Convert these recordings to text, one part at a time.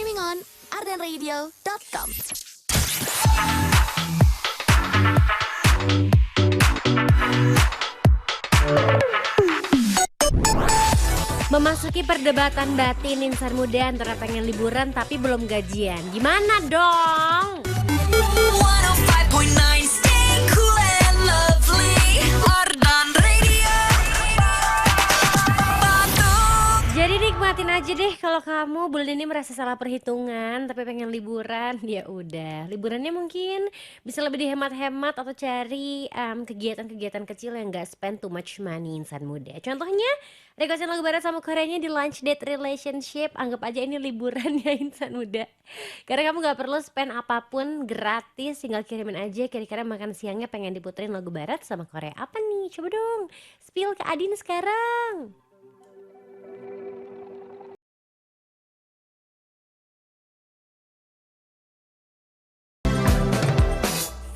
streaming on ardenradio.com. Memasuki perdebatan batin insan muda antara pengen liburan tapi belum gajian. Gimana dong? 105.9 Stay cool and lovely Ardan Radio Jadi nikmatin aja deh kalau kamu bulan ini merasa salah perhitungan tapi pengen liburan, ya udah. Liburannya mungkin bisa lebih dihemat-hemat atau cari kegiatan-kegiatan kecil yang gak spend too much money insan muda. Contohnya requestin lagu barat sama Koreanya di Lunch Date Relationship. Anggap aja ini liburan ya insan muda. Karena kamu gak perlu spend apapun, gratis, tinggal kirimin aja kira-kira makan siangnya pengen diputerin lagu barat sama Korea apa nih? Coba dong, spill ke Adin sekarang.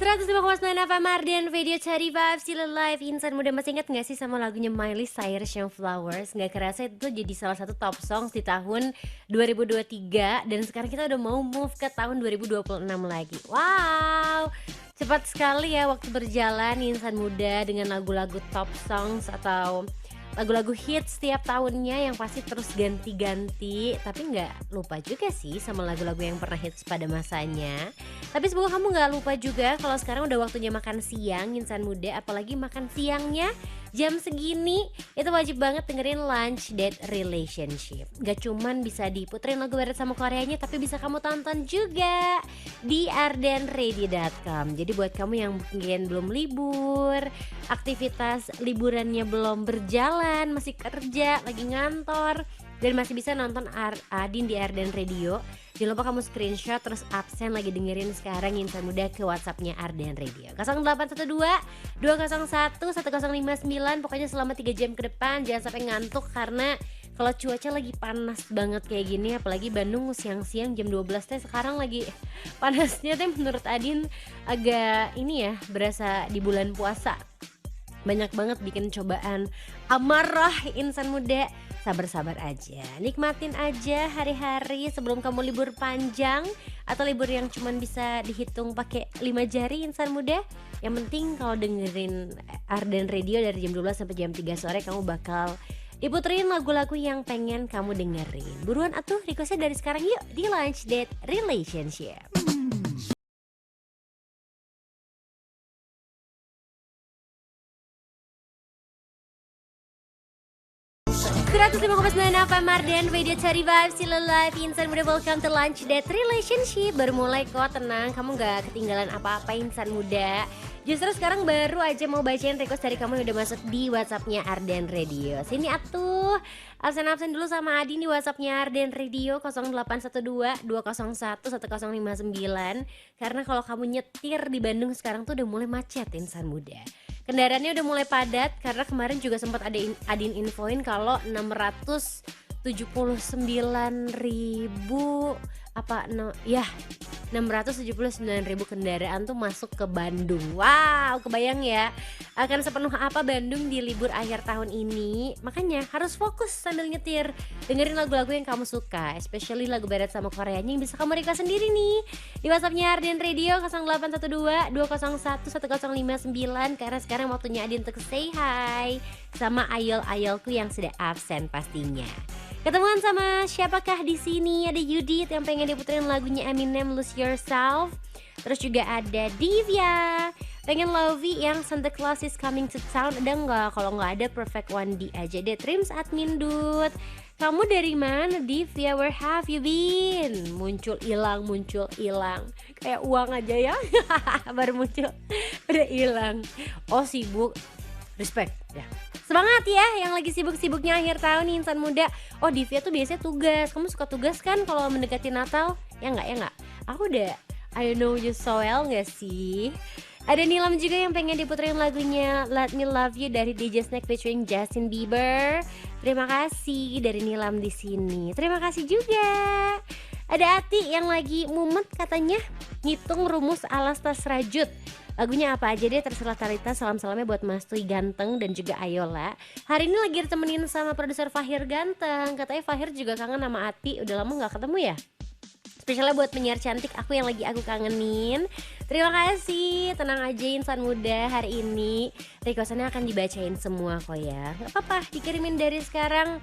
105,9 FM Arden Radio Cari Vibes Still Alive. Insan muda masih ingat gak sih sama lagunya Miley Cyrus yang Flowers? Gak kerasa itu jadi salah satu top songs di tahun 2023. Dan sekarang kita udah mau move ke tahun 2026 lagi. Wow, cepat sekali ya waktu berjalan insan muda dengan lagu-lagu top songs atau lagu-lagu hits setiap tahunnya yang pasti terus ganti-ganti. Tapi gak lupa juga sih sama lagu-lagu yang pernah hits pada masanya. Tapi semoga kamu gak lupa juga kalau sekarang udah waktunya makan siang insan muda. Apalagi makan siangnya jam segini itu wajib banget dengerin Lunch Date Relationship. Gak cuman bisa diputerin lagu barat sama Koreanya, tapi bisa kamu tonton juga di ardenradio.com. Jadi buat kamu yang mungkin belum libur, aktivitas liburannya belum berjalan, masih kerja, lagi ngantor, dan masih bisa nonton Adin di Arden Radio, jangan lupa kamu screenshot terus absen lagi dengerin sekarang insan muda ke WhatsAppnya Arden Radio 0812 201 1059. Pokoknya selama 3 jam ke depan jangan sampai ngantuk, karena kalau cuaca lagi panas banget kayak gini, apalagi Bandung siang-siang jam 12 teh sekarang lagi panasnya teh menurut Adin agak ini ya, berasa di bulan puasa. Banyak banget bikin cobaan amarah insan muda. Sabar-sabar aja, nikmatin aja hari-hari sebelum kamu libur panjang atau libur yang cuman bisa dihitung pakai 5 jari insan muda. Yang penting kalau dengerin Arden Radio dari jam 12 sampai jam 3 sore kamu bakal diputerin lagu-lagu yang pengen kamu dengerin. Buruan atuh requestnya dari sekarang yuk di Lunch Date Relationship. 105,9 FM Arden Radio Cari Vibes Still Alive. Insan muda, welcome to Lunch Date Relationship. Baru mulai kok, tenang, kamu gak ketinggalan apa-apa insan muda. Justru sekarang baru aja mau bacain request dari kamu yang udah masuk di WhatsAppnya Arden Radio. Sini atuh, absen-absen dulu sama Adi di WhatsAppnya Arden Radio 0812 201 1059. Karena kalau kamu nyetir di Bandung sekarang tuh udah mulai macet insan muda. Kendaraannya udah mulai padat karena kemarin juga sempat ada Adin infoin kalau 679.000 kendaraan tuh masuk ke Bandung. Wow, kebayang ya akan sepenuh apa Bandung di libur akhir tahun ini. Makanya harus fokus sambil nyetir, dengerin lagu-lagu yang kamu suka, especially lagu barat sama Koreanya yang bisa kamu request sendiri nih di WhatsAppnya Arden Radio 0812 201 1059. Karena sekarang waktunya Adin untuk say hi sama ayol-ayolku yang sudah absen pastinya. Ketemuan sama siapakah di sini? Ada Yudit yang pengen diputerin lagunya Eminem Lose Yourself. Terus juga ada Divya pengen Lovey yang Santa Claus is Coming to Town. Ada nggak? Kalau nggak ada Perfect 1D aja deh. Trims Admin Dut. Kamu dari mana Divya? Where have you been? Muncul hilang. Kayak uang aja ya. Baru muncul udah hilang. Oh sibuk. Respect ya. Semangat ya yang lagi sibuk-sibuknya akhir tahun nih insan muda. Oh Divya tuh biasanya tugas. Kamu suka tugas kan kalau mendekati Natal? Ya enggak? Aku udah I know you so well gak sih? Ada Nilam juga yang pengen diputerin lagunya Let Me Love You dari DJ Snake featuring Justin Bieber. Terima kasih dari Nilam di sini. Terima kasih juga. Ada Ati yang lagi mumet katanya ngitung rumus alas tas rajut. Lagunya apa aja deh terserah Tarita. Salam-salamnya buat Mas Tui Ganteng dan juga Ayola. Hari ini lagi ditemenin sama produser Fahir Ganteng. Katanya Fahir juga kangen sama Ati. Udah lama gak ketemu ya? Spesialnya buat penyiar cantik aku yang lagi aku kangenin. Terima kasih, tenang aja insan muda, hari ini requestannya akan dibacain semua kok ya. Gak apa-apa, dikirimin dari sekarang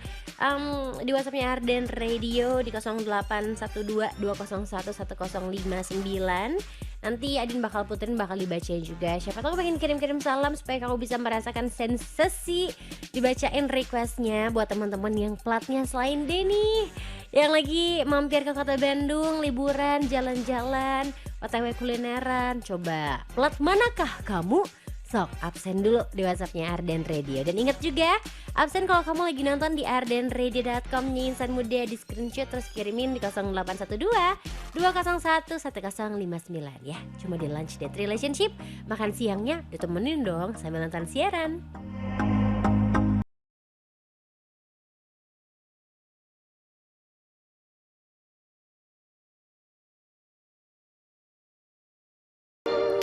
di WhatsAppnya Arden Radio di 0812-201-1059. Nanti Adin bakal puterin, bakal dibacain juga. Siapa tahu pengen kirim-kirim salam supaya kamu bisa merasakan sensasi dibacain requestnya buat teman-teman yang platnya selain Denny, yang lagi mampir ke kota Bandung, liburan, jalan-jalan, OTW kulineran. Coba plat manakah kamu? Sok absen dulu di WhatsAppnya Arden Radio. Dan ingat juga absen kalau kamu lagi nonton di ardenradio.com nih insan muda, di screenshot terus kirimin di 0812 201 1059 ya. Cuma di lunch date relationship, makan siangnya ditemenin dong sambil nonton siaran.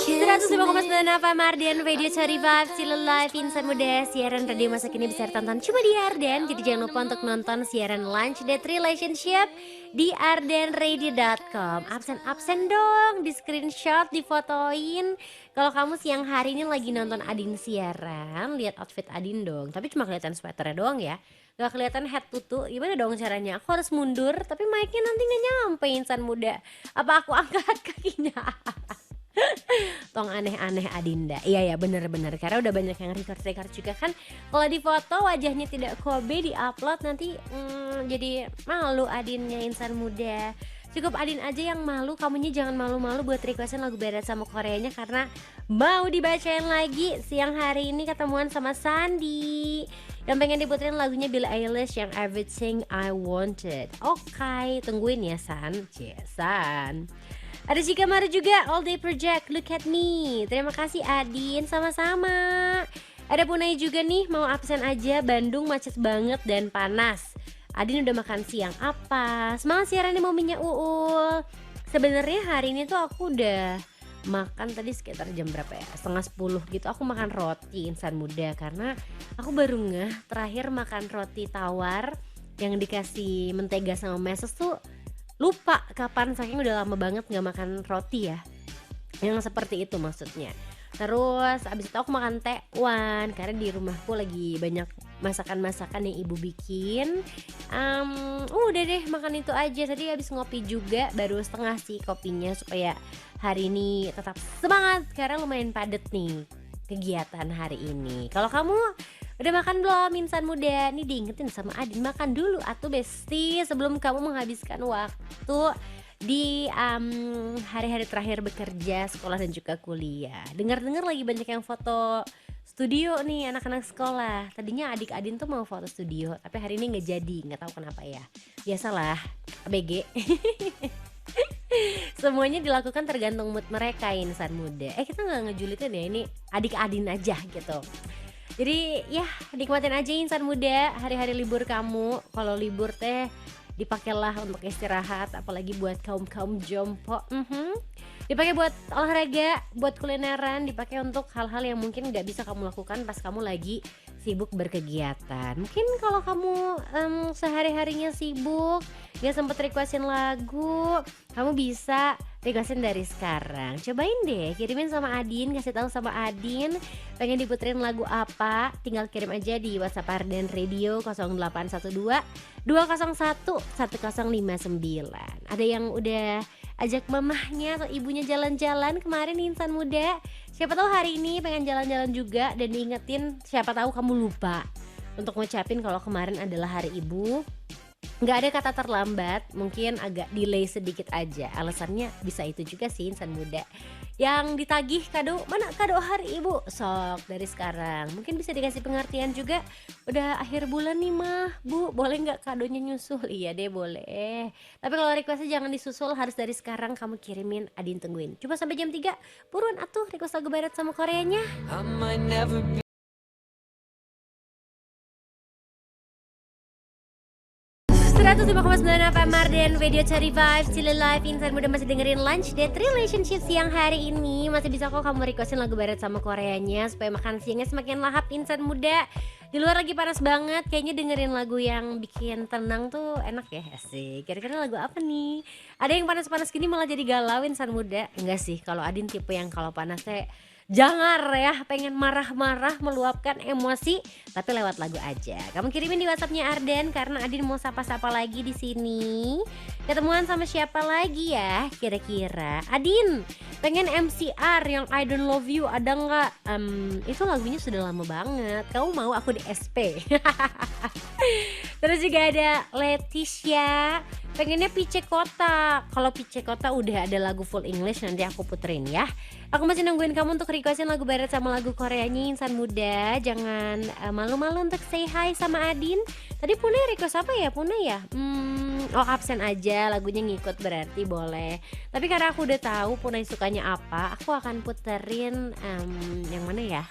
Kiss 105,9 FM Arden Radio Cari Vibe, still alive insan muda. Siaran radio masa kini bisa tonton cuma di Arden. Jadi jangan lupa untuk nonton siaran Lunch Date Relationship di ardenradio.com. Absen dong, di screenshot, difotoin. Kalau kamu siang hari ini lagi nonton Adin siaran, lihat outfit Adin dong. Tapi cuma kelihatan sweaternya doang ya, gak kelihatan head tutu. Gimana dong caranya? Aku harus mundur, tapi mic-nya nanti gak nyampe insan muda. Apa aku angkat kakinya? Tong aneh-aneh Adinda. Iya ya, bener-bener, karena udah banyak yang record juga kan. Kalau di foto wajahnya tidak kobe, di upload nanti jadi malu Adinnya insan muda. Cukup Adin aja yang malu, kamunya jangan malu-malu buat requestan lagu Barat sama Koreanya, karena mau dibacain lagi siang hari ini ketemuan sama Sandi yang pengen diputerin lagunya Billie Eilish yang Everything I Wanted. Oke, tungguin ya San. San. Ada Jika Maru juga, All Day Project, Look at Me. Terima kasih Adin, sama-sama. Ada Punai juga nih, mau absen aja, Bandung macet banget dan panas. Adin udah makan siang apa? Semangat siarannya mau minyak Uul. Sebenarnya hari ini tuh aku udah makan tadi sekitar jam berapa ya? Setengah 10 gitu, aku makan roti insan muda. Karena aku baru ngeh terakhir makan roti tawar yang dikasih mentega sama meses tuh lupa kapan, saking udah lama banget gak makan roti ya yang seperti itu maksudnya. Terus abis itu aku makan tekwan karena di rumahku lagi banyak masakan-masakan yang ibu bikin. Udah deh makan itu aja. Tadi habis ngopi juga, baru setengah sih kopinya supaya hari ini tetap semangat karena lumayan padet nih kegiatan hari ini. Kalau kamu udah makan belum insan muda? Nih diingetin sama Adin, makan dulu atuh besti sebelum kamu menghabiskan waktu di hari-hari terakhir bekerja, sekolah dan juga kuliah. Dengar-dengar lagi banyak yang foto studio nih anak-anak sekolah. Tadinya adik Adin tuh mau foto studio, tapi hari ini nggak jadi, nggak tahu kenapa ya. Biasalah ABG. Semuanya dilakukan tergantung mood mereka insan muda. Kita nggak ngejulitin ya, ini adik Adin aja gitu. Jadi ya nikmatin aja insan muda hari-hari libur kamu. Kalau libur teh dipakailah untuk istirahat, apalagi buat kaum jompo. Dipakai buat olahraga, buat kulineran, dipakai untuk hal-hal yang mungkin gak bisa kamu lakukan pas kamu lagi sibuk berkegiatan. Mungkin kalau kamu sehari-harinya sibuk, gak sempet requestin lagu, kamu bisa requestin dari sekarang. Cobain deh, kirimin sama Adin, kasih tahu sama Adin pengen diputerin lagu apa. Tinggal kirim aja di WhatsApp Arden Radio 0812 201 1059. Ada yang udah ajak mamahnya atau ibunya jalan-jalan kemarin insan muda. Siapa tahu hari ini pengen jalan-jalan juga dan diingetin, siapa tahu kamu lupa untuk ngucapin kalau kemarin adalah hari ibu. Nggak ada kata terlambat, mungkin agak delay sedikit aja. Alasannya bisa itu juga sih insan muda. Yang ditagih kado, mana kado hari ibu? Sok dari sekarang. Mungkin bisa dikasih pengertian juga. Udah akhir bulan nih mah, bu, boleh nggak kadonya nyusul? Iya deh boleh. Tapi kalau requestnya jangan disusul, harus dari sekarang kamu kirimin, Adin tungguin. Coba sampai jam 3, buruan atuh request lagu Barat sama Koreanya. 105,9 FM Arden Radio Cari Vibe, still alive. Insan muda masih dengerin Lunch Date Relationship siang hari ini. Masih bisa kok kamu requestin lagu Barat sama Koreanya supaya makan siangnya semakin lahap insan muda. Di luar lagi panas banget, kayaknya dengerin lagu yang bikin tenang tuh enak ya, asik. Kira-kira lagu apa nih? Ada yang panas-panas gini malah jadi galau insan muda? Enggak sih, kalau Adin tipe yang kalau panasnya jangar ya, pengen marah-marah meluapkan emosi, tapi lewat lagu aja. Kamu kirimin di WhatsAppnya Arden karena Adin mau sapa-sapa lagi di sini. Ketemuan sama siapa lagi ya kira-kira? Adin, pengen MCR yang I Don't Love You ada nggak? Itu lagunya sudah lama banget. Kamu mau aku di SP? Terus juga ada Leticia, pengennya Pice Kota. Kalau Pice Kota udah ada lagu full English, nanti aku puterin ya. Aku masih nungguin kamu untuk requestin lagu barat sama lagu Koreanya insan muda. Jangan malu-malu untuk say hi sama Adin. Tadi Puna request apa ya Puna ya? Oh absen aja, lagunya ngikut berarti boleh. Tapi karena aku udah tahu Puna sukanya apa, aku akan puterin yang mana ya?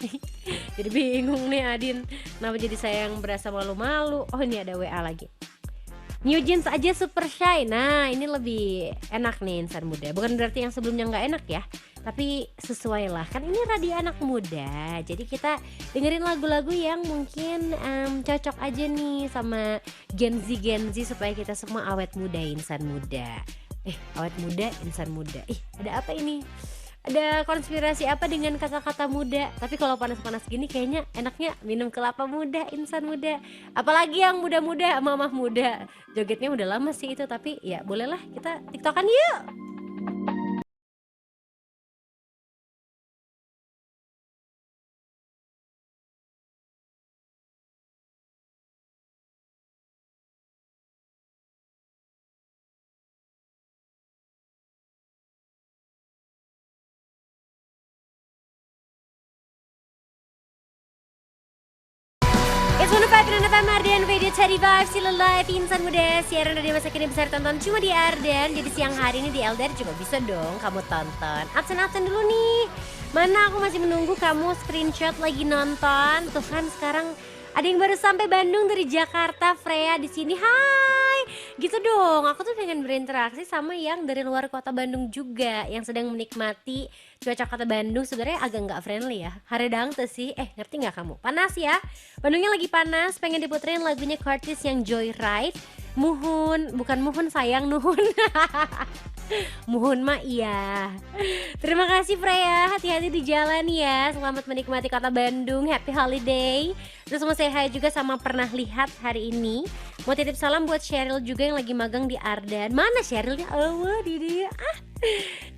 Jadi bingung nih Adin. Kenapa jadi saya yang berasa malu-malu? Oh ini ada WA lagi. New Jeans aja super shy. Nah ini lebih enak nih insan muda. Bukan berarti yang sebelumnya nggak enak ya, tapi sesuai lah, kan ini radio anak muda. Jadi kita dengerin lagu-lagu yang mungkin cocok aja nih sama Gen Z supaya kita semua awet muda insan muda. Awet muda insan muda. Ada apa ini? Ada konspirasi apa dengan kata-kata muda? Tapi kalau panas-panas gini kayaknya enaknya minum kelapa muda insan muda. Apalagi yang muda-muda, mamah muda. Jogetnya udah lama sih itu, tapi ya bolehlah kita tiktokan yuk. It's 105 FM Arden Radio Cari Vibes Still Alive insan muda. Siaran radio masa kini bisa ditonton cuma di Arden. Jadi siang hari ini di LDR juga bisa dong kamu tonton. Absen dulu nih. Mana aku masih menunggu kamu screenshot lagi nonton. Tuh kan sekarang ada yang baru sampai Bandung dari Jakarta, Freya di sini. Hai. Gitu dong. Aku tuh pengen berinteraksi sama yang dari luar kota Bandung juga yang sedang menikmati cuaca kota Bandung. Sebenarnya agak nggak friendly ya. Haredang tuh sih. Ngerti nggak kamu? Panas ya. Bandungnya lagi panas. Pengen diputerin lagunya Curtis yang Joyride. Muhun, bukan muhun sayang, nuhun. Muhun mah iya. Terima kasih Freya, hati-hati di jalan ya. Selamat menikmati kota Bandung, happy holiday. Terus mau say hi juga sama pernah lihat hari ini. Mau titip salam buat Cheryl juga yang lagi magang di Ardan. Mana Cherylnya? Oh di dia.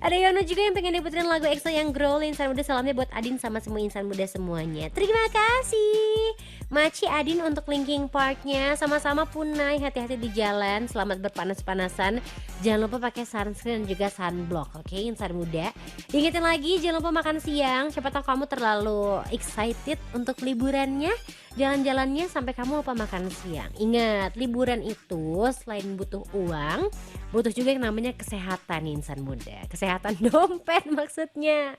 Ada Yono juga yang pengen diputerin lagu EXO yang Growl. Insan muda salamnya buat Adin sama semua insan muda semuanya. Terima kasih Maci Adin untuk linking partnya. Sama-sama Punai, hati-hati di jalan. Selamat berpanas-panasan. Jangan lupa pakai sunscreen dan juga sunblock. Oke insan muda. Diingetin lagi jangan lupa makan siang. Siapa tahu kamu terlalu excited untuk liburannya, jalan-jalannya sampai kamu lupa makan siang. Ingat, liburan itu selain butuh uang, butuh juga yang namanya kesehatan insan muda. Kesehatan dompet maksudnya.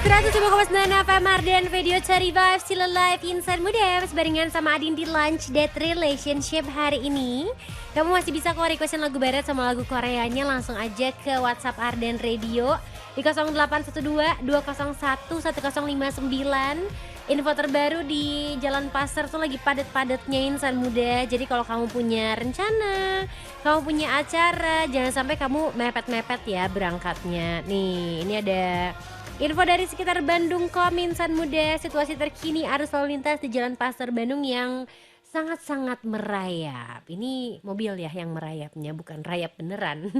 105,9 FM Arden Radio Cari Vibes Still Alive insan muda. Barengan sama Adin di Lunch Date Relationship hari ini. Kamu masih bisa kok requestin lagu barat sama lagu Koreanya. Langsung aja ke WhatsApp Arden Radio di 0812 201 1059. Info terbaru di Jalan Pasar tuh lagi padat-padatnya insan muda. Jadi kalau kamu punya rencana, kamu punya acara, jangan sampai kamu mepet-mepet ya berangkatnya. Nih ini ada info dari sekitar Bandung insan muda. Situasi terkini arus lalu lintas di Jalan Pasar Bandung yang sangat-sangat merayap. Ini mobil ya yang merayapnya, bukan rayap beneran.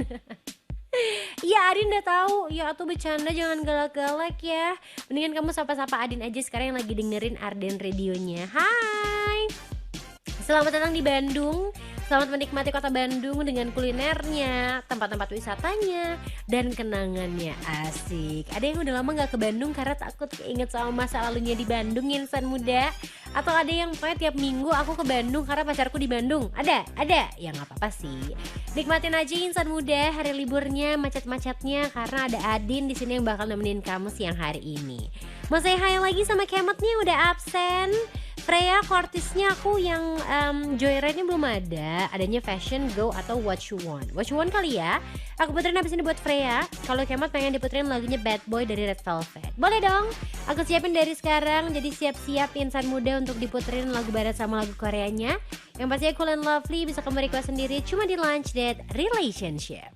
Iya Adin udah tahu. Ya atau bercanda, jangan galak-galak ya. Mendingan kamu sapa-sapa Adin aja sekarang yang lagi dengerin Arden radionya. Hai, selamat datang di Bandung. Selamat menikmati kota Bandung dengan kulinernya, tempat-tempat wisatanya, dan kenangannya. Asik. Ada yang udah lama gak ke Bandung karena takut keinget sama masa lalunya di Bandung insan muda. Atau ada yang pokoknya tiap minggu aku ke Bandung karena pacarku di Bandung. Ada. Ya gak apa-apa sih. Nikmatin aja insan muda hari liburnya, macet-macetnya, karena ada Adin di sini yang bakal nemenin kamu siang hari ini. Mau say hi lagi sama Kemet nih udah absen. Freya Cortisnya aku yang Joyride-nya belum ada. Adanya Fashion, Go, atau What You Want. What You Want kali ya. Aku puterin abis ini buat Freya. Kalau Kemat pengen diputerin lagunya Bad Boy dari Red Velvet. Boleh dong. Aku siapin dari sekarang. Jadi siap-siap insan muda untuk diputerin lagu barat sama lagu Koreanya. Yang pastinya Cool and Lovely bisa kamu request sendiri cuma di Lunch Date Relationship.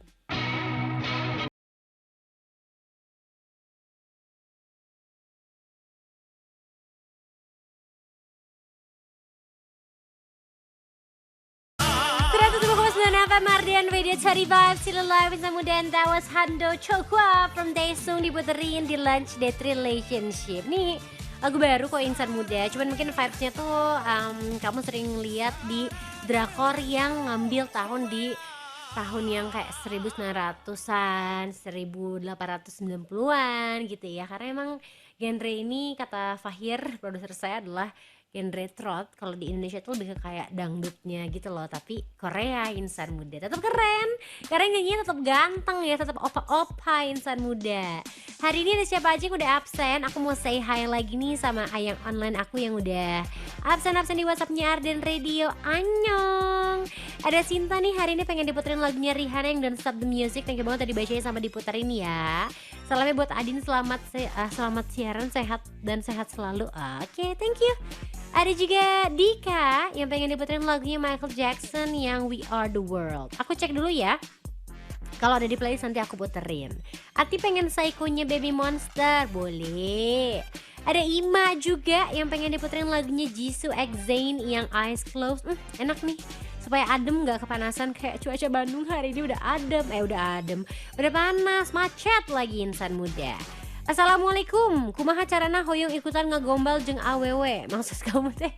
FM Mardian Radio Cari Vibes Still Alive Insan Muda, and that was Hando Chokwa from Daesung diputerin di Lunch Date Relationship. Nih lagu baru kok Insan Muda, cuman mungkin vibesnya tuh kamu sering lihat di drakor yang ngambil tahun di tahun yang kayak 1900-an, 1890-an gitu ya. Karena emang genre ini kata Fahir, produser saya, adalah genre trot. Kalau di Indonesia tuh lebih ke kayak dangdutnya gitu loh. Tapi Korea Insan Muda tetap keren, karena nyanyinya tetap ganteng ya, tetap opa-opa Insan Muda. Hari ini ada siapa aja yang udah absen? Aku mau say hi lagi nih sama Ayang online aku yang udah absen di WhatsAppnya Arden Radio. Annyeong. Ada Sinta nih, hari ini pengen diputerin lagunya Rihanna yang Don't Stop the Music. Thank you banget tadi bacanya sama diputerin ya. Salamnya buat Adin, selamat siaran, sehat dan sehat selalu. Oke, thank you. Ada juga Dika yang pengen diputerin lagunya Michael Jackson yang We Are The World. Aku cek dulu ya. Kalau ada di playlist nanti aku puterin. Ati pengen Psycho-nya Baby Monster, boleh. Ada Ima juga yang pengen diputerin lagunya Jisoo X Zayn yang Eyes Closed. Enak nih, supaya adem gak kepanasan kayak cuaca Bandung hari ini. Udah panas, macet lagi Insan Muda. Assalamualaikum, kumaha carana hoyong ikutan ngegombal jeung awewe. Maksud kamu teh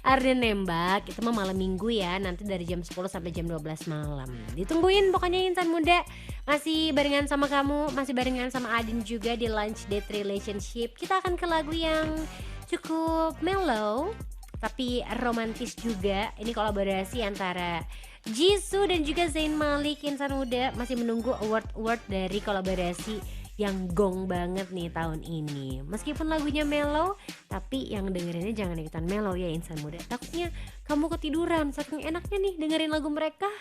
Arden nembak, itu mah malam minggu ya, nanti dari jam 10 sampai jam 12 malam. Ditungguin pokoknya Insan Muda. Masih barengan sama kamu, masih barengan sama Adin juga di Lunch Date Relationship. Kita akan ke lagu yang cukup mellow tapi romantis juga. Ini kolaborasi antara Jisoo dan juga Zayn Malik. Insan Muda masih menunggu award dari kolaborasi yang gong banget nih tahun ini. Meskipun lagunya mellow, tapi yang dengerinnya jangan ikutan mellow ya Insan Muda. Takutnya kamu ketiduran saking enaknya nih dengerin lagu mereka.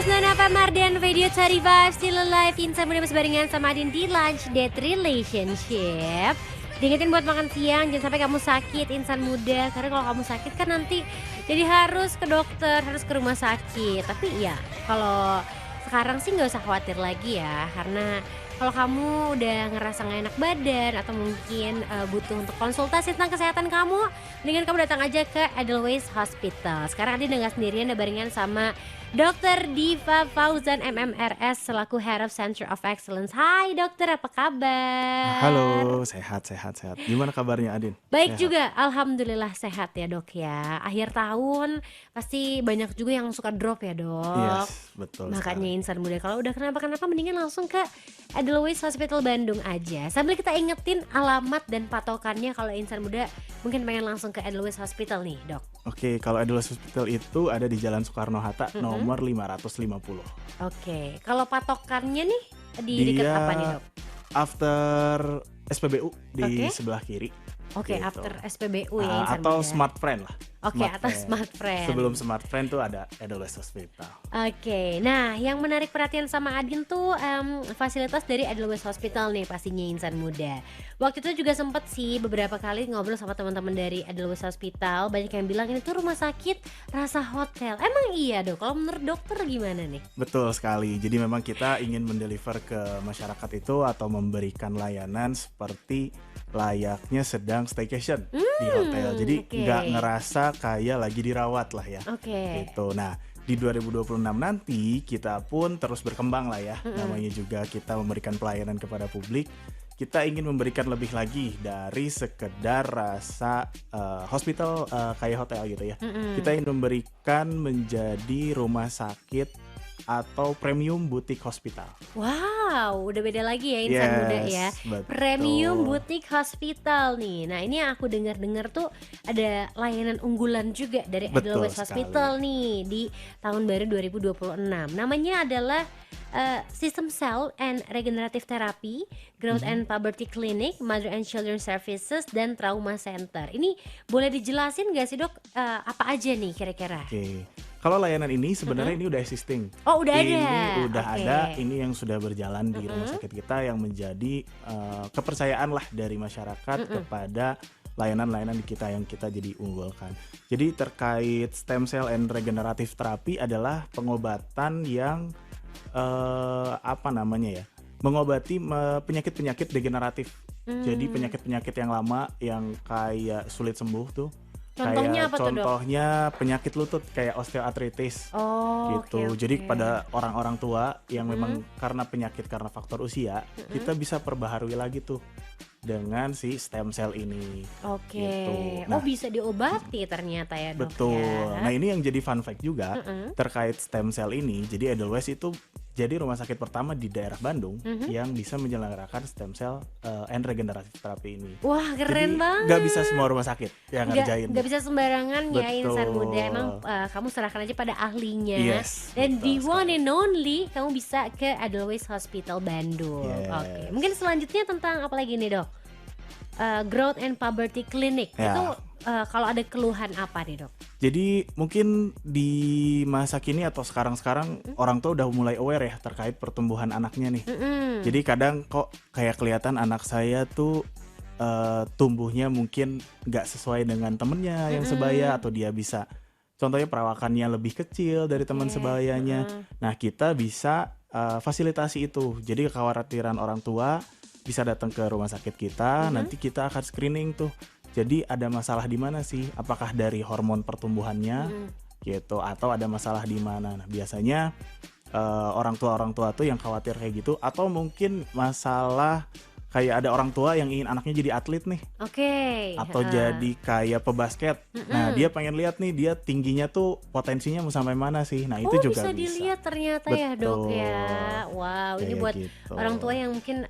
Apa Mardian Radio Cari Vibes Still Alive. Insan Muda masih barengan sama Adin di Lunch Date Relationship. Diingetin buat makan siang, jangan sampai kamu sakit Insan Muda. Karena kalau kamu sakit kan nanti jadi harus ke dokter, harus ke rumah sakit. Tapi ya kalau sekarang sih gak usah khawatir lagi ya. Karena kalau kamu udah ngerasa gak enak badan atau mungkin butuh untuk konsultasi tentang kesehatan kamu, mendingan kamu datang aja ke Edelweiss Hospital. Sekarang Adin udah gak sendirian, udah barengan sama Dr. Diva Fauzan MMRS selaku Head of Center of Excellence. Hai dokter, apa kabar? Halo, sehat. Gimana kabarnya Adin? Baik Sehat. juga, alhamdulillah sehat ya dok ya. Akhir tahun pasti banyak juga yang suka drop ya dok. Yes, betul Makanya sekali. Insan Muda kalau udah kenapa-kenapa mendingan langsung ke Edelweiss Hospital Bandung aja. Sambil kita ingetin alamat dan patokannya kalau Insan Muda mungkin pengen langsung ke Edelweiss Hospital nih dok. Oke, kalau Edelweiss Hospital itu ada di Jalan Soekarno-Hatta nomor 550. Oke, kalau patokannya nih di dekat Dia apa nih dok? after SPBU di Oke. sebelah kiri. Oke, gitu. after SPBU ya Insan atau Muda. Smart Friend lah. Oke, atau Smart Friend. Sebelum Smart Friend tuh ada Edelweiss Hospital. Oke, nah yang menarik perhatian sama Adin tuh fasilitas dari Edelweiss Hospital nih pastinya Insan Muda. Waktu itu juga sempet sih beberapa kali ngobrol sama teman-teman dari Edelweiss Hospital. Banyak yang bilang ini tuh rumah sakit rasa hotel. Emang iya dok? Kalau menurut dokter gimana nih? Betul sekali. Jadi memang kita ingin mendeliver ke masyarakat itu atau memberikan layanan seperti layaknya sedang staycation di hotel. Jadi oke. nggak ngerasa kayak lagi dirawat lah ya. Oke. Gitu. Nah, di 2026 nanti kita pun terus berkembang lah ya. Namanya juga kita memberikan pelayanan kepada publik. Kita ingin memberikan lebih lagi dari sekedar rasa hospital kayak hotel gitu ya. Kita ingin memberikan menjadi rumah sakit atau premium boutique hospital. Wow, udah beda lagi ya Insan Muda ya. Betul. Premium Boutique Hospital nih. Nah ini yang aku dengar-dengar tuh ada layanan unggulan juga dari Betul Edelweiss sekali. Hospital nih di tahun baru 2026. Namanya adalah System Cell and Regenerative Therapy, Growth and Puberty Clinic, Mother and Children Services, dan Trauma Center. Ini boleh dijelasin nggak sih dok, apa aja nih kira-kira? Oke. Kalau layanan ini sebenarnya ini udah existing. Oh udah ada. Ini udah Oke. ada, ini yang sudah berjalan di rumah sakit kita yang menjadi kepercayaan lah dari masyarakat kepada layanan-layanan di kita yang kita jadi unggulkan. Jadi terkait stem cell and regenerative therapy adalah pengobatan yang apa namanya ya? Mengobati penyakit-penyakit degeneratif. Jadi penyakit-penyakit yang lama yang kayak sulit sembuh tuh. Contohnya Kayak apa tuh, Dok? contohnya penyakit lutut kayak osteoartritis Oh gitu. oke, Jadi oke. pada orang-orang tua yang memang karena penyakit karena faktor usia, kita bisa perbaharui lagi tuh dengan si stem cell ini. Oke. Gitu. Oh Nah, bisa diobati ternyata ya dok betul. ya. Nah, ini yang jadi fun fact juga terkait stem cell ini. Jadi Edelweiss itu jadi rumah sakit pertama di daerah Bandung yang bisa menyelenggarakan stem cell and regenerative therapy ini. Wah keren Jadi banget. nggak bisa semua rumah sakit yang ngerjain. Nggak bisa sembarangan ya insan Betul. muda. Emang kamu serahkan aja pada ahlinya. Yes, Dan betul di sekali. one and only kamu bisa ke Edelweiss Hospital Bandung. Yes. Oke. Mungkin selanjutnya tentang apa lagi nih dok? Growth and Puberty Clinic. Ya. Itu kalau ada keluhan apa nih dok? Jadi mungkin di masa kini atau sekarang-sekarang orang tua udah mulai aware ya terkait pertumbuhan anaknya nih. Jadi kadang kok kayak kelihatan anak saya tuh tumbuhnya mungkin nggak sesuai dengan temennya yang sebaya atau dia bisa contohnya perawakannya lebih kecil dari teman sebayanya. Nah kita bisa fasilitasi itu. Jadi kekhawatiran orang tua bisa datang ke rumah sakit kita, nanti kita akan screening tuh. Jadi ada masalah di mana sih? Apakah dari hormon pertumbuhannya gitu atau ada masalah di mana? Nah, biasanya orang tua tuh yang khawatir kayak gitu atau mungkin masalah kayak ada orang tua yang ingin anaknya jadi atlet nih Oke. atau jadi kayak pebasket. Nah, dia pengen lihat nih dia tingginya tuh potensinya mau sampai mana sih. Nah, itu juga bisa dilihat ternyata ya dok ya. Wow, ini Kayak buat gitu. orang tua yang mungkin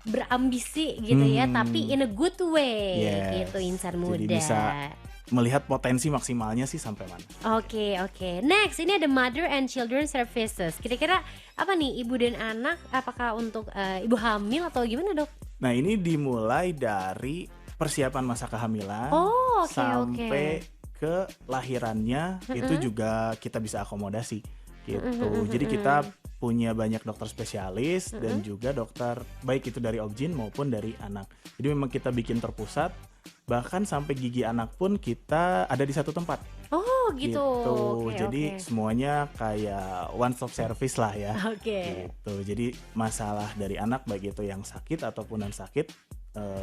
berambisi gitu ya, tapi in a good way Yes. gitu insan Jadi muda. bisa melihat potensi maksimalnya sih sampai mana. Oke. Next, ini ada Mother and Children Services. Kira-kira apa nih ibu dan anak? Apakah untuk ibu hamil atau gimana dok? Nah, ini dimulai dari persiapan masa kehamilan Oh, oke, sampai ke lahirannya itu juga kita bisa akomodasi gitu. Jadi kita punya banyak dokter spesialis dan juga dokter baik itu dari obgyn maupun dari anak. Jadi memang kita bikin terpusat, bahkan sampai gigi anak pun kita ada di satu tempat. Oh gitu. Oke, Jadi oke. semuanya kayak one stop service lah ya. Oke. Gitu. Jadi masalah dari anak baik itu yang sakit ataupun non sakit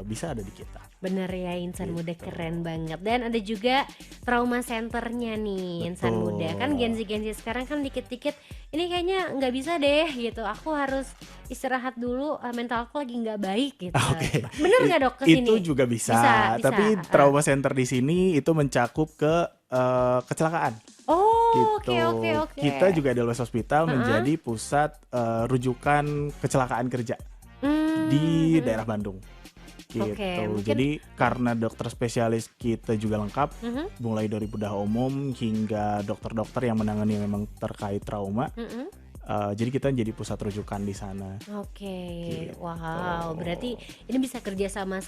bisa ada di kita. Bener ya insan muda Gitu. keren banget. Dan ada juga trauma centernya nih insan Betul. muda. Kan Gen Z sekarang kan dikit-dikit ini kayaknya nggak bisa deh gitu. Aku harus istirahat dulu, mental aku lagi nggak baik gitu. Oke. Bener nggak dok kesini? Itu juga bisa. Bisa. Tapi trauma center di sini itu mencakup ke kecelakaan. Oh Gitu. oke. Kita juga Edelweiss Hospital menjadi pusat rujukan kecelakaan kerja di daerah Bandung. Gitu. Oke, mungkin- Jadi karena dokter spesialis kita juga lengkap, mulai dari bedah umum hingga dokter-dokter yang menangani yang memang terkait trauma. Jadi kita jadi pusat rujukan di sana. Oke, Gitu. wow, berarti ini bisa kerja sama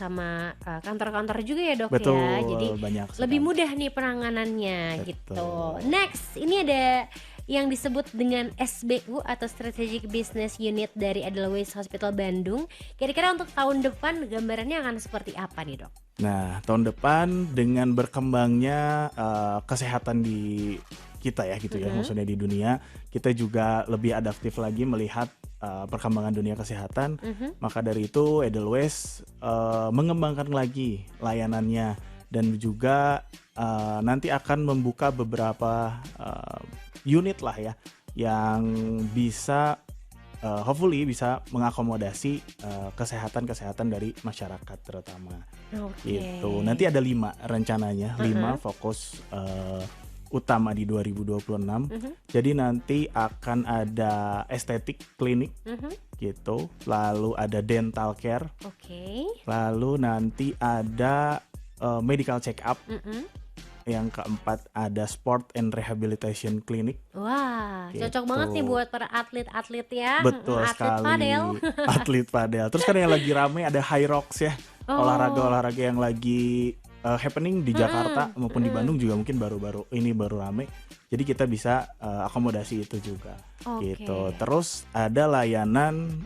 kantor-kantor juga ya dok Betul, ya, jadi banyak lebih sekali. mudah nih penanganannya Betul. gitu. Next, ini ada yang disebut dengan SBU atau Strategic Business Unit dari Edelweiss Hospital Bandung. Kira-kira untuk tahun depan gambarannya akan seperti apa nih dok? Nah, tahun depan dengan berkembangnya kesehatan di kita ya gitu ya, maksudnya di dunia, kita juga lebih adaptif lagi melihat perkembangan dunia kesehatan. Maka dari itu Edelweiss mengembangkan lagi layanannya dan juga nanti akan membuka beberapa unit lah ya yang bisa hopefully bisa mengakomodasi kesehatan dari masyarakat terutama. Oke. Gitu. Nanti ada 5 rencananya, 5 fokus utama di 2026. Jadi nanti akan ada estetik klinik gitu, lalu ada dental care, Oke. lalu nanti ada medical check up. yang keempat ada Sport and Rehabilitation Clinic. Wah, cocok Gitu. banget nih buat para atlet-atlet ya. Betul Atlet sekali. padel. Atlet padel. Terus kan yang lagi rame ada High Rocks ya. Oh. Olahraga-olahraga yang lagi happening di Jakarta maupun di Bandung juga mungkin baru rame. Jadi kita bisa akomodasi itu juga. Oke. Gitu. Terus ada layanan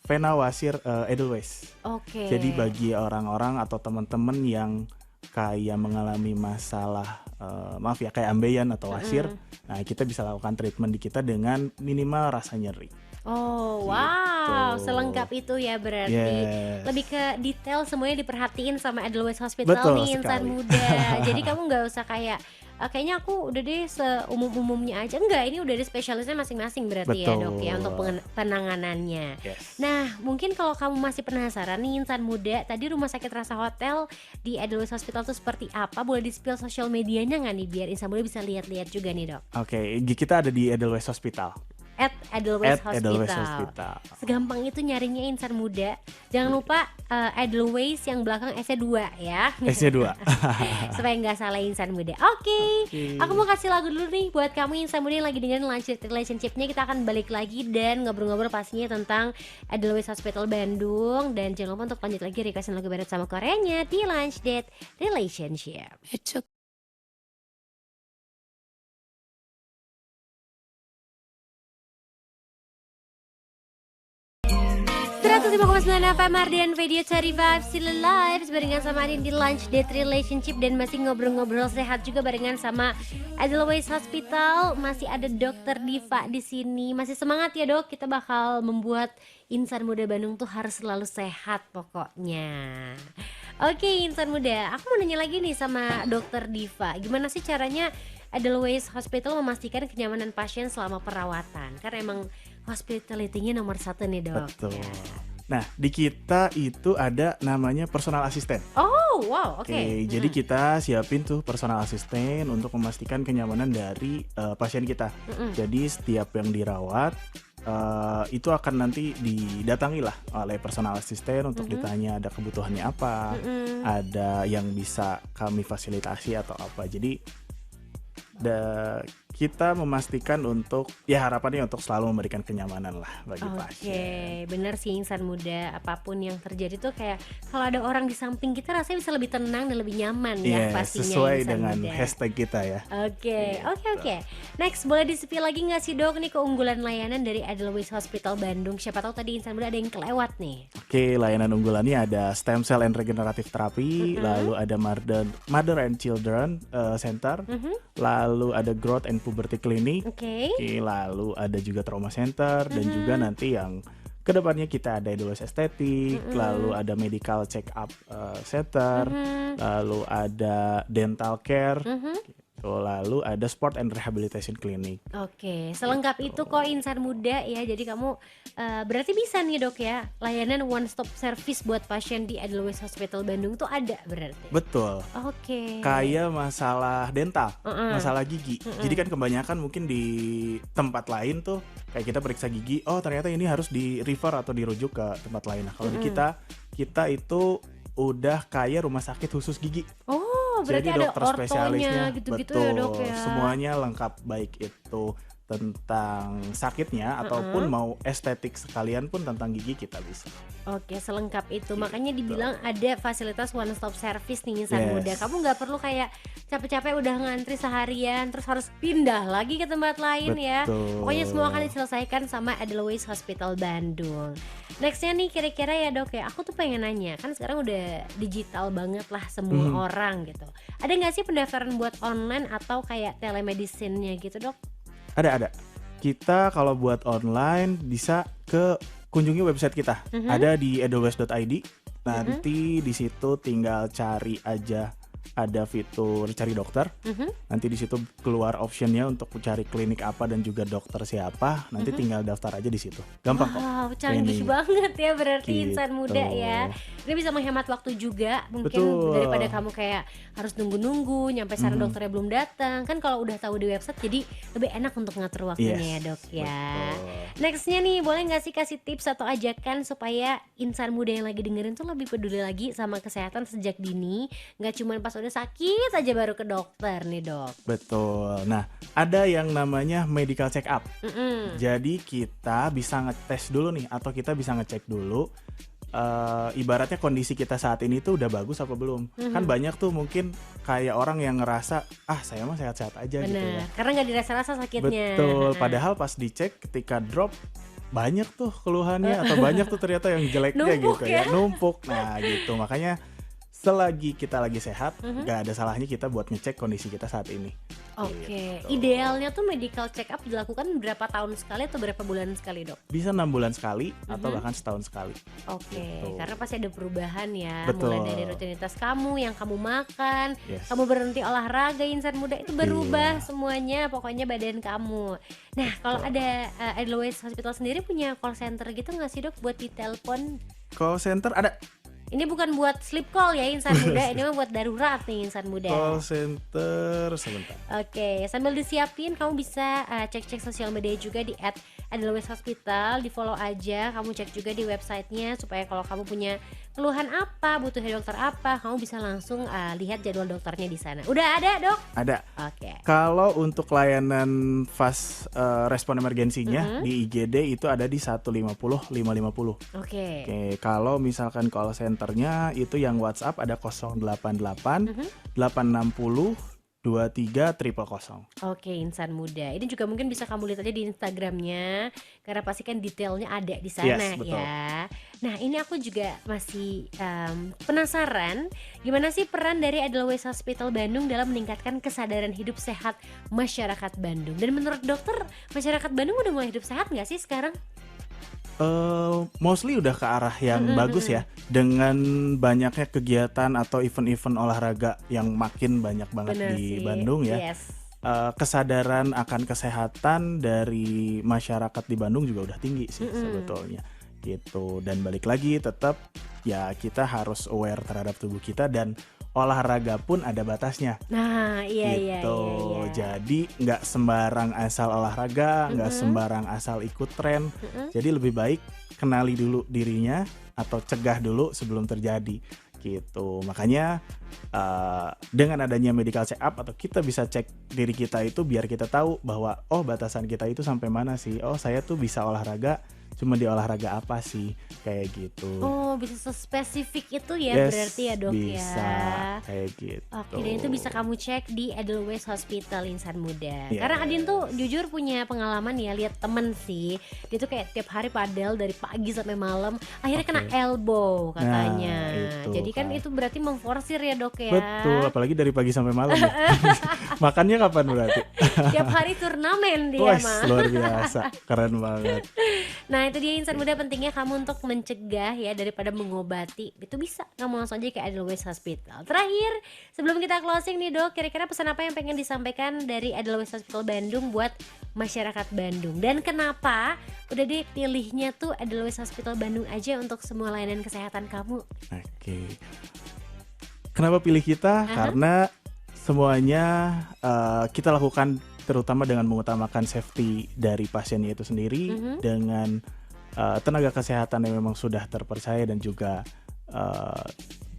Vena Wasir Edelweiss. Oke. Jadi bagi orang-orang atau teman-teman yang kayak mengalami masalah maaf ya kayak ambeien atau wasir, nah kita bisa lakukan treatment di kita dengan minimal rasa nyeri. Oh, wow, Gitu. selengkap itu ya berarti. Yes. Lebih ke detail semuanya diperhatiin sama Edelweiss Hospital Betul nih insan sekali. muda. Jadi kamu nggak usah kayak kayaknya aku udah deh seumum-umumnya aja. Enggak, ini udah ada spesialisnya masing-masing berarti ya dok ya untuk penanganannya. Yes. Nah, mungkin kalau kamu masih penasaran nih insan muda, tadi Rumah Sakit Rasa Hotel di Edelweiss Hospital itu seperti apa? Boleh di-spill sosial medianya nggak nih biar insan muda bisa lihat-lihat juga nih dok? Oke, kita ada di Edelweiss Hospital. Edelweiss Edelweiss Hospital. Hospital. Segampang itu nyarinya insan muda. Jangan lupa Edelweiss yang belakang S-nya 2 ya. S-nya 2. Supaya nggak salah insan muda. Oke. Aku mau kasih lagu dulu nih buat kamu insan muda yang lagi dengerin Lunch Date Relationship-nya. Kita akan balik lagi dan ngobrol-ngobrol pastinya tentang Edelweiss Hospital Bandung. Dan jangan lupa untuk lanjut lagi requestin lagu barat sama Koreanya di Lunch Date Relationship. 105,9 FM Ardian Radio Cari Vibes Still Alive barengan sama Adin di Lunch Date Relationship dan masih ngobrol-ngobrol sehat juga barengan sama Edelweiss Hospital. Masih ada Dokter Diva di sini. Masih semangat ya dok, kita bakal membuat insan muda Bandung tuh harus selalu sehat pokoknya. Oke insan muda, aku mau nanya lagi nih sama Dokter Diva. Gimana sih caranya Edelweiss Hospital memastikan kenyamanan pasien selama perawatan? Karena emang hospitality-nya nomor 1 nih dok. Betul. Ya. Nah, di kita itu ada namanya personal assistant. Oh wow, oke. Jadi kita siapin tuh personal assistant untuk memastikan kenyamanan dari pasien kita. Jadi setiap yang dirawat itu akan nanti didatangi lah oleh personal assistant untuk ditanya ada kebutuhannya apa, ada yang bisa kami fasilitasi atau apa. Jadi kita memastikan untuk ya harapannya untuk selalu memberikan kenyamanan lah bagi pasien. Oke, benar sih insan muda, apapun yang terjadi tuh kayak kalau ada orang di samping kita rasanya bisa lebih tenang dan lebih nyaman ya Yes, pastinya sesuai insan dengan muda. hashtag kita ya. Oke. Next, boleh di-spill lagi nggak sih dok nih keunggulan layanan dari Edelweiss Hospital Bandung? Siapa tahu tadi insan muda ada yang kelewat nih. Oke, layanan unggulannya ada stem cell and regenerative therapy, lalu ada mother and children center, lalu ada growth and puberty clinic, Oke. lalu ada juga trauma center dan juga nanti yang kedepannya kita ada Edelweiss estetik, lalu ada medical check up center, lalu ada dental care, gitu, lalu ada sport and rehabilitation clinic. Oke, selengkap itu kok insan muda ya. Jadi kamu berarti bisa nih dok ya, layanan one stop service buat pasien di Edelweiss Hospital Bandung tuh ada berarti. Betul. Oke. Kayak masalah dental, masalah gigi. Jadi kan kebanyakan mungkin di tempat lain tuh kayak kita periksa gigi, oh ternyata ini harus di refer atau dirujuk ke tempat lain. Nah, kalau di kita itu udah kayak rumah sakit khusus gigi. Oh, berarti Jadi ada dokter ortonya spesialisnya, gitu-gitu betul, ya dok ya. semuanya lengkap baik itu tentang sakitnya ataupun mau estetik sekalian pun tentang gigi kita bisa. Oke, selengkap itu. Makanya dibilang ada fasilitas one stop service nih insan Yes. muda. Kamu nggak perlu kayak capek-capek udah ngantri seharian terus harus pindah lagi ke tempat lain ya. Betul. Pokoknya semua akan diselesaikan sama Edelweiss Hospital Bandung. Nextnya nih kira-kira ya dok ya, aku tuh pengen nanya, kan sekarang udah digital banget lah semua orang gitu. Ada nggak sih pendaftaran buat online atau kayak telemedicine-nya gitu dok? Ada. Kita kalau buat online bisa kunjungi website kita. Ada di edelweiss.id. Nanti di situ tinggal cari aja ada fitur cari dokter. Nanti di situ keluar optionnya untuk cari klinik apa dan juga dokter siapa. Nanti tinggal daftar aja di situ. Gampang kok. Wow, canggih Ini. banget ya berarti Gitu. insan muda ya. Ini bisa menghemat waktu juga mungkin Betul. daripada kamu kayak harus nunggu-nunggu nyampe sana dokternya belum datang. Kan kalau udah tahu di website jadi lebih enak untuk ngatur waktunya Yes, ya dok ya. betul. Nextnya nih boleh nggak sih kasih tips atau ajakan supaya insan muda yang lagi dengerin tuh lebih peduli lagi sama kesehatan sejak dini. Nggak cuma pas pas udah sakit aja baru ke dokter nih dok. Betul. Nah, ada yang namanya medical check up. Mm-mm. Jadi kita bisa ngetes dulu nih, atau kita bisa ngecek dulu ibaratnya kondisi kita saat ini tuh udah bagus apa belum. Kan banyak tuh mungkin kayak orang yang ngerasa saya mah sehat-sehat aja gitu Bener, ya. karena nggak dirasa-rasa sakitnya. Betul, padahal pas dicek ketika drop banyak tuh keluhannya atau banyak tuh ternyata yang jeleknya Numpuk gitu ya. numpuk. Nah gitu, makanya selagi kita lagi sehat, gak ada salahnya kita buat ngecek kondisi kita saat ini. Oke, Gitu. idealnya tuh medical check up dilakukan berapa tahun sekali atau berapa bulan sekali dok? Bisa 6 bulan sekali atau bahkan setahun sekali. Oke, Gitu. karena pasti ada perubahan ya. Betul. Mulai dari rutinitas kamu, yang kamu makan, Yes. kamu berhenti olahraga, insan muda itu berubah Iya. semuanya, pokoknya badan kamu. Nah, kalau ada Edelweiss Hospital sendiri punya call center gitu nggak sih dok buat ditelepon? Call center ada. Ini bukan buat sleep call ya insan muda, ini mah buat darurat nih insan muda. Call center sebentar. Oke, sambil disiapin kamu bisa cek-cek sosial media juga di @Edelweiss Hospital, di follow aja, kamu cek juga di websitenya supaya kalau kamu punya keluhan apa, butuh dokter apa, kamu bisa langsung lihat jadwal dokternya di sana. Udah ada dok? Ada. Oke. Kalau untuk layanan fast respon emergensinya di IGD itu ada di 150 550. Oke. Oke, kalau misalkan call centernya itu yang WhatsApp ada 088 860 23 000. Oke, insan muda. Ini juga mungkin bisa kamu lihat aja di Instagramnya, karena pasti kan detailnya ada di sana Yes, betul. ya. Nah, ini aku juga masih penasaran, gimana sih peran dari Edelweiss Hospital Bandung dalam meningkatkan kesadaran hidup sehat masyarakat Bandung? Dan menurut dokter, masyarakat Bandung udah mulai hidup sehat nggak sih sekarang? Mostly udah ke arah yang bagus ya, dengan banyaknya kegiatan atau event-event olahraga yang makin banyak banget Bener di sih. Bandung ya. Yes. Kesadaran akan kesehatan dari masyarakat di Bandung juga udah tinggi sih sebetulnya gitu. Dan balik lagi tetap ya kita harus aware terhadap tubuh kita, dan olahraga pun ada batasnya Nah, iya iya gitu. iya. Jadi nggak sembarang asal olahraga, nggak sembarang asal ikut tren. Jadi lebih baik kenali dulu dirinya atau cegah dulu sebelum terjadi gitu. Makanya dengan adanya medical check up atau kita bisa cek diri kita itu biar kita tahu bahwa batasan kita itu sampai mana sih. Saya tuh bisa olahraga cuma di olahraga apa sih, kayak gitu. Oh, bisa spesifik itu ya Yes, berarti ya dok bisa, ya. kayak gitu. Oke, dan itu bisa kamu cek di Edelweiss Hospital insan muda. Yes. Karena Adin tuh jujur punya pengalaman ya, lihat temen sih. Dia tuh kayak tiap hari padel dari pagi sampai malam, akhirnya kena elbow katanya. Nah, itu Jadi kan kan. itu berarti memforsir ya dok ya. Betul, apalagi dari pagi sampai malam ya. Makannya kapan berarti? Tiap hari turnamen dia Wah, mah. luar biasa, keren banget. Nah itu dia insan muda, pentingnya kamu untuk mencegah ya daripada mengobati. Itu bisa kamu langsung aja ke Edelweiss Hospital. Terakhir sebelum kita closing nih dok, kira-kira pesan apa yang pengen disampaikan dari Edelweiss Hospital Bandung buat masyarakat Bandung? Dan kenapa udah deh pilihnya tuh Edelweiss Hospital Bandung aja untuk semua layanan kesehatan kamu? Oke. Kenapa pilih kita? Karena semuanya kita lakukan terutama dengan mengutamakan safety dari pasiennya itu sendiri, dengan tenaga kesehatan yang memang sudah terpercaya dan juga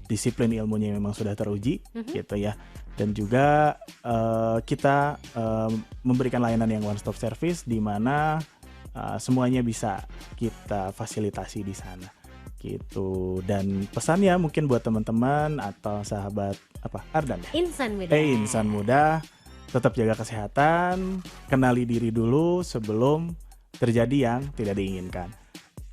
disiplin ilmunya yang memang sudah teruji gitu ya. Dan juga kita memberikan layanan yang one stop service di mana semuanya bisa kita fasilitasi di sana gitu. Dan pesannya mungkin buat teman-teman atau sahabat Ardan ya? Insan muda. Insan muda, tetap jaga kesehatan, kenali diri dulu sebelum terjadi yang tidak diinginkan.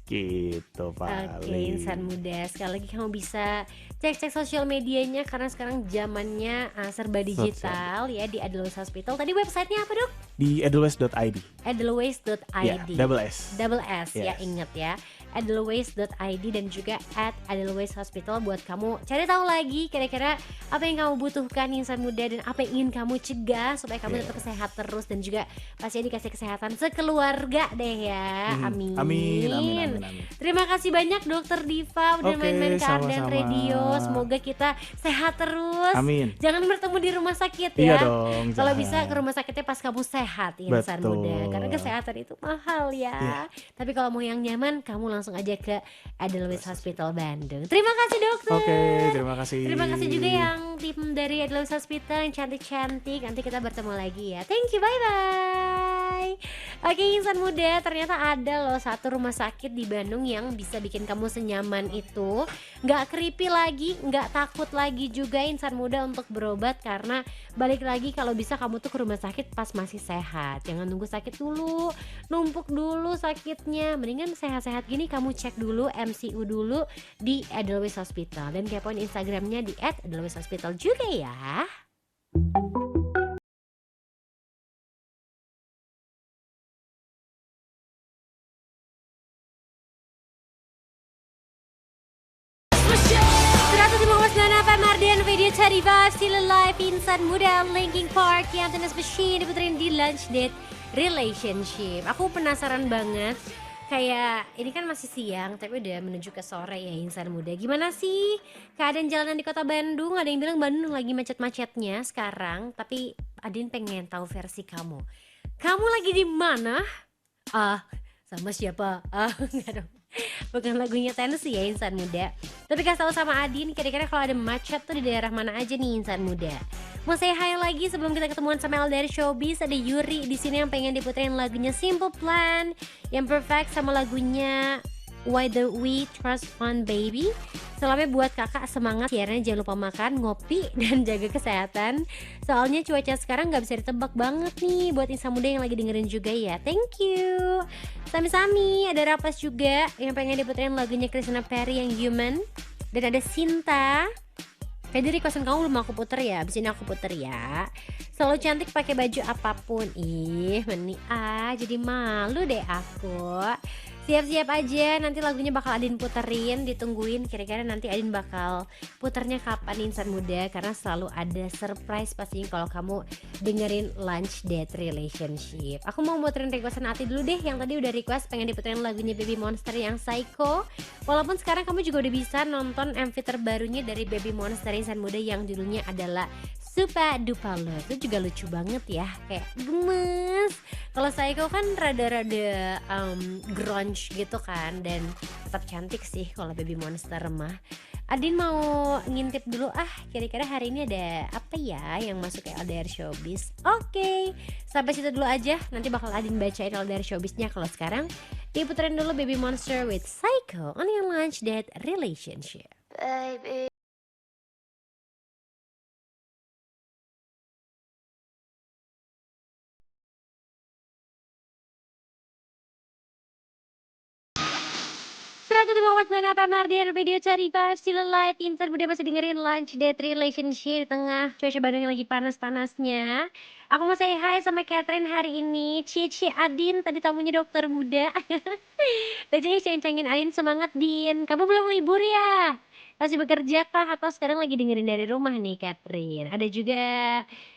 Gitu paling. Oke, insan muda. Sekali lagi kamu bisa cek-cek sosial medianya karena sekarang zamannya serba digital ya di Edelweiss Hospital. Tadi websitenya apa dok? Di edelweiss.id. Edelweiss.id. Ya, double S. Double S ya, Yes. inget ya. Edelweiss.id dan juga @Edelweiss Hospital buat kamu cari tahu lagi kira-kira apa yang kamu butuhkan insan muda dan apa yang ingin kamu cegah supaya kamu tetap sehat terus, dan juga pasti dikasih kesehatan sekeluarga deh ya. Amin. Amin. Terima kasih banyak Dokter Diva udah Oke, main-main ke Ardan sama-sama. Radio. Semoga kita sehat terus. Amin. Jangan bertemu di rumah sakit Iya ya. dong. Kalau jangan. bisa ke rumah sakitnya pas kamu sehat insan Betul. muda. Karena kesehatan itu mahal ya. Iya. Tapi kalau mau yang nyaman, kamu langsung aja ke Edelweiss Hospital Bandung. Terima kasih dokter. Oke, terima kasih. Terima kasih juga yang tim dari Edelweiss Hospital yang cantik-cantik. Nanti kita bertemu lagi ya. Thank you, bye-bye. Oke, insan muda, ternyata ada loh satu rumah sakit di Bandung yang bisa bikin kamu senyaman itu. Nggak creepy lagi, nggak takut lagi juga insan muda untuk berobat. Karena balik lagi kalau bisa kamu tuh ke rumah sakit pas masih sehat. Jangan nunggu sakit dulu, numpuk dulu sakitnya. Mendingan sehat-sehat gini kamu cek dulu MCU dulu di Edelweiss Hospital. Dan kepoin Instagramnya di @edelweisshospital juga ya. Mardian video cari vibes still alive insan muda Linkin Park yang tenas machine diputerin di Lunch Date Relationship. Aku penasaran banget, kayak ini kan masih siang tapi udah menuju ke sore ya insan muda. Gimana sih keadaan jalanan di kota Bandung? Ada yang bilang Bandung lagi macet-macetnya sekarang, tapi Adin pengen tahu versi kamu. Kamu lagi di mana? Sama siapa? Enggak dong. Bukan lagunya Tennessee ya insan muda. Tapi kasih tahu sama Adin kira-kira kalau ada macet tuh di daerah mana aja nih insan muda. Mau say hi lagi sebelum kita ketemuan sama El dari Showbiz. Ada Yuri di sini yang pengen diputerin lagunya Simple Plan yang perfect sama lagunya Why Don't We Trust Fun Baby. Salamnya buat kakak, semangat siarannya, jangan lupa makan, ngopi, dan jaga kesehatan. Soalnya cuaca sekarang gak bisa ditebak banget nih. Buat insan muda yang lagi dengerin juga ya, thank you. Sami-sami, ada Rapas juga yang pengen diputerin lagunya Christina Perri yang Human. Dan ada Sinta. Jadi requestan kamu belum aku puter ya, abis ini aku puter ya. Selalu cantik pakai baju apapun. Ih, jadi malu deh aku. Siap-siap aja, nanti lagunya bakal Adin puterin, ditungguin kira-kira nanti Adin bakal puternya kapan insan muda. Karena selalu ada surprise pastinya kalau kamu dengerin Lunch Date Relationship. Aku mau puterin requestan Ati dulu deh, yang tadi udah request pengen diputerin lagunya Baby Monster yang Psycho. Walaupun sekarang kamu juga udah bisa nonton MV terbarunya dari Baby Monster insan muda yang judulnya adalah Supa Dupa Love. Itu juga lucu banget ya, kayak gemes. Kalau Psycho kan rada-rada grunge gitu kan, dan tetap cantik sih kalau Baby Monster mah. Adin mau ngintip dulu kira-kira hari ini ada apa ya yang masuk ke LDR Showbiz. Oke, sampai situ dulu aja, nanti bakal Adin bacain LDR Showbiznya. Kalau sekarang diputerin dulu Baby Monster with Psycho on your Lunch Date Relationship. Baby. Apa Mardian video cari vibes still alive insan muda masih dengerin Lunch Date Relationship di tengah cuaca Bandung yang lagi panas-panasnya. Aku mau say hi sama Catherine hari ini. Cici Adin tadi tamunya dokter muda. Tadi ceng-cengin Adin, semangat Din. Kamu belum libur ya? Masih bekerja kah atau sekarang lagi dengerin dari rumah nih Catherine? Ada juga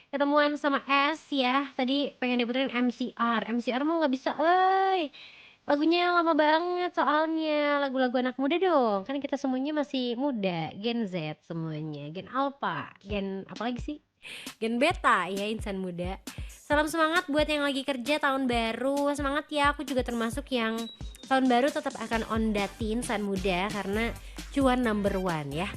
ketemuan sama S ya. Tadi pengen diputerin MCR. MCR mau nggak bisa, lagunya lama banget soalnya, lagu-lagu anak muda dong. Kan kita semuanya masih muda, Gen Z semuanya, Gen Alpha, Gen apa lagi sih? Gen Beta ya insan muda. Salam semangat buat yang lagi kerja tahun baru. Semangat ya, aku juga termasuk yang tahun baru tetap akan ondatin insan muda karena cuan number one ya.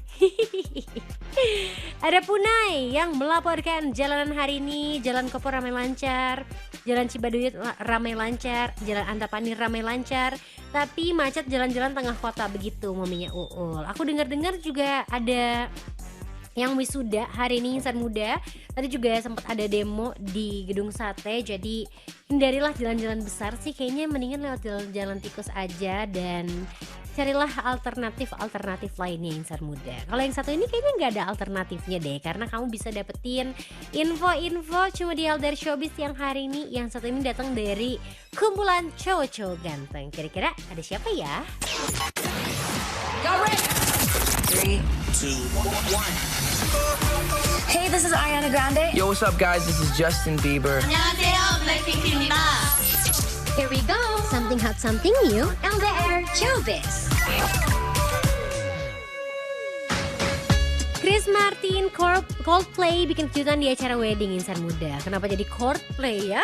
Ada Punai yang melaporkan jalanan hari ini, Jalan Kopo ramai lancar, Jalan Cibaduyut ramai lancar, Jalan Antapani ramai lancar, tapi macet jalan-jalan tengah kota begitu maminya Uul. Aku dengar-dengar juga ada yang wisuda hari ini insan muda. Tadi juga sempat ada demo di Gedung Sate, jadi hindarilah jalan-jalan besar sih, kayaknya mendingan lewat jalan-jalan tikus aja dan carilah alternatif lainnya insan muda. Kalau yang satu ini kayaknya nggak ada alternatifnya deh, karena kamu bisa dapetin info-info cuma di LDR Showbiz yang hari ini. Yang satu ini datang dari kumpulan cowok-cowok ganteng. Kira-kira ada siapa ya? 3, 2, 1. Hey, this is Ariana Grande. Yo, what's up, guys? This is Justin Bieber. 안녕하세요, 블랙핑크입니다. Here we go, something hot, something new, LDR Showbiz. Chris Martin, Coldplay bikin kejutan di acara wedding insan muda. Kenapa jadi Coldplay ya?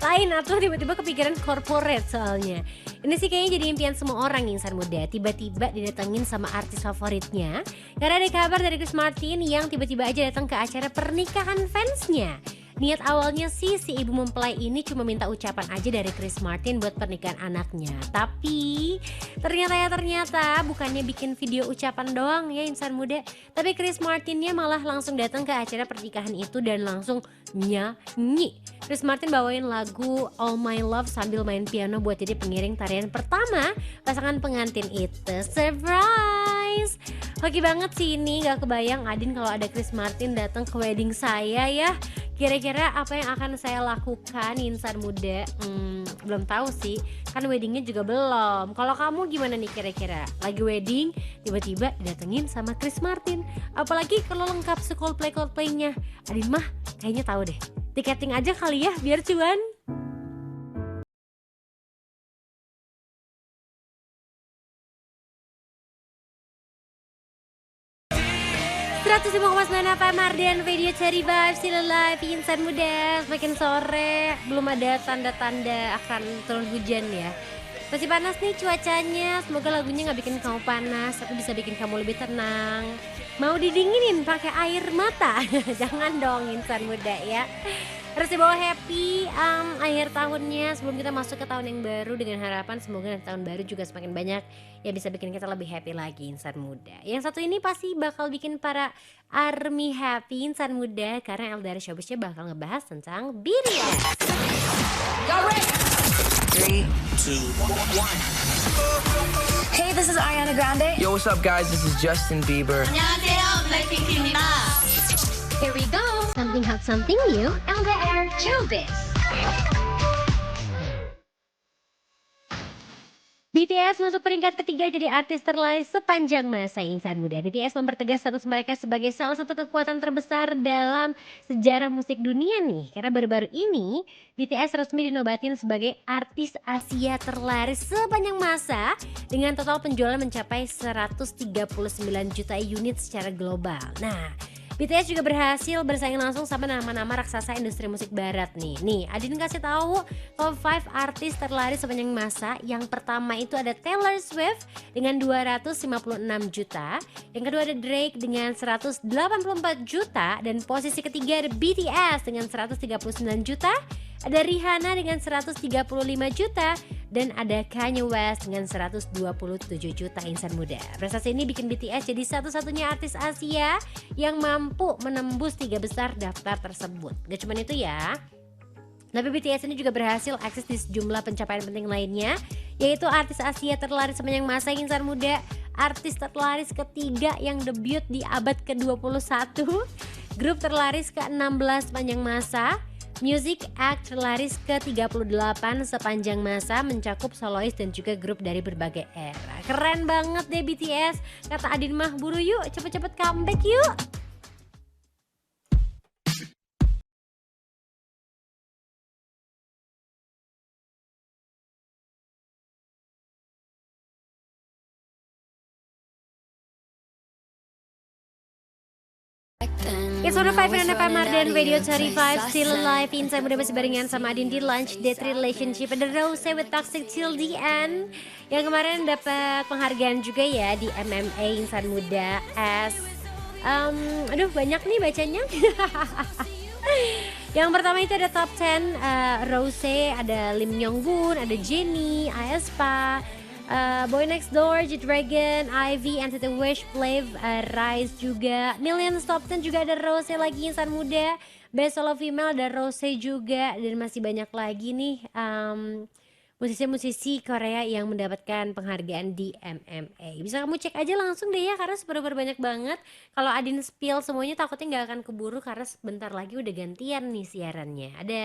Lain atau tiba-tiba kepikiran corporate soalnya. Ini sih kayaknya jadi impian semua orang insan muda. Tiba-tiba didatengin sama artis favoritnya. Karena ada kabar dari Chris Martin yang tiba-tiba aja datang ke acara pernikahan fansnya. Niat awalnya sih si ibu mempelai ini cuma minta ucapan aja dari Chris Martin buat pernikahan anaknya. Tapi ternyata bukannya bikin video ucapan doang ya insan muda. Tapi Chris Martinnya malah langsung datang ke acara pernikahan itu dan langsung nyanyi. Chris Martin bawain lagu All My Love sambil main piano buat jadi pengiring tarian pertama pasangan pengantin itu. Surprise! Hoki banget sih ini, gak kebayang Adin kalau ada Chris Martin datang ke wedding saya ya. Kira-kira apa yang akan saya lakukan insan muda? Belum tahu sih, kan weddingnya juga belum. Kalau kamu gimana nih kira-kira? Lagi wedding, tiba-tiba didatengin sama Chris Martin. Apalagi kalau lengkap Coldplay-nya. Adin mah kayaknya tahu deh. Tiketing aja kali ya biar cuan. 105,9 FM Mardian Radio Cherry Vibes Still Alive insan muda. Semakin sore belum ada tanda-tanda akan turun hujan ya. Masih panas nih cuacanya. Semoga lagunya gak bikin kamu panas, tapi bisa bikin kamu lebih tenang. Mau didinginin pakai air mata? Jangan dong insan muda ya. Harus dibawa happy akhir tahunnya sebelum kita masuk ke tahun yang baru, dengan harapan semoga nanti tahun baru juga semakin banyak yang bisa bikin kita lebih happy lagi insan muda. Yang satu ini pasti bakal bikin para ARMY happy insan muda karena LDR Showbiznya bakal ngebahas tentang BTS. Y'all ready? 3, 2, 1. Hey, this is Ariana Grande. Yo, what's up, guys? This is Justin Bieber. 안녕하세요, 블랙핑크입니다. Here we go. Something hot, something new. LDR Showbiz. BTS masuk peringkat ketiga jadi artis terlaris sepanjang masa insan muda. BTS mempertegas status mereka sebagai salah satu kekuatan terbesar dalam sejarah musik dunia nih. Karena baru-baru ini BTS resmi dinobatin sebagai artis Asia terlaris sepanjang masa dengan total penjualan mencapai 139 juta unit secara global. Nah, BTS juga berhasil bersaing langsung sama nama-nama raksasa industri musik barat nih. Nih, Adin kasih tahu top 5 artis terlaris sepanjang masa. Yang pertama itu ada Taylor Swift dengan 256 juta. Yang kedua ada Drake dengan 184 juta. Dan posisi ketiga ada BTS dengan 139 juta. Ada Rihanna dengan 135 juta. Dan ada Kanye West dengan 127 juta insan muda. Prestasi ini bikin BTS jadi satu-satunya artis Asia yang mampu menembus 3 besar daftar tersebut. Gak cuma itu ya, tapi BTS ini juga berhasil eksis di sejumlah pencapaian penting lainnya, yaitu artis Asia terlaris sepanjang masa insan muda, artis terlaris ketiga yang debut di abad ke-21, grup terlaris ke-16 sepanjang masa, Music Act terlaris ke-38 sepanjang masa, mencakup solois dan juga grup dari berbagai era. Keren banget deh BTS. Kata Adin mah buru yuk, cepet-cepet comeback yuk. It's on the 5 and FM Mardian Radio 35 Still Alive. Insan muda masih barengan sama Adin di Lunch Date Relationship. Ada Rose with Toxic Till the End yang kemarin dapat penghargaan juga ya di MMA Insan Muda as aduh banyak nih bacanya. Yang pertama itu ada top 10 Rose, ada Lim Yong-gun, ada Jennie, aespa, Boy Next Door, G-Dragon, Ivy, Entity Wish, Flav, Rise juga. Millions Top 10 juga ada Rose lagi insan muda. Best Solo Female ada Rose juga. Dan masih banyak lagi nih musisi-musisi Korea yang mendapatkan penghargaan di MMA. Bisa kamu cek aja langsung deh ya, karena sebenarnya banyak banget. Kalau Adin spill semuanya takutnya gak akan keburu karena sebentar lagi udah gantian nih siarannya. Ada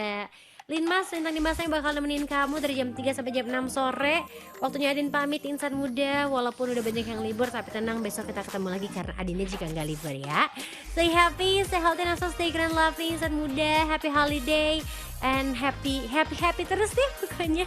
Linmas, Lintang Dimas yang bakal nemenin kamu dari jam 3 sampai jam 6 sore. Waktunya Adin pamit insan muda. Walaupun udah banyak yang libur, tapi tenang, besok kita ketemu lagi karena Adinnya juga gak libur ya. Stay happy, stay healthy, and also stay grand lovely insan muda. Happy holiday and happy terus deh pokoknya.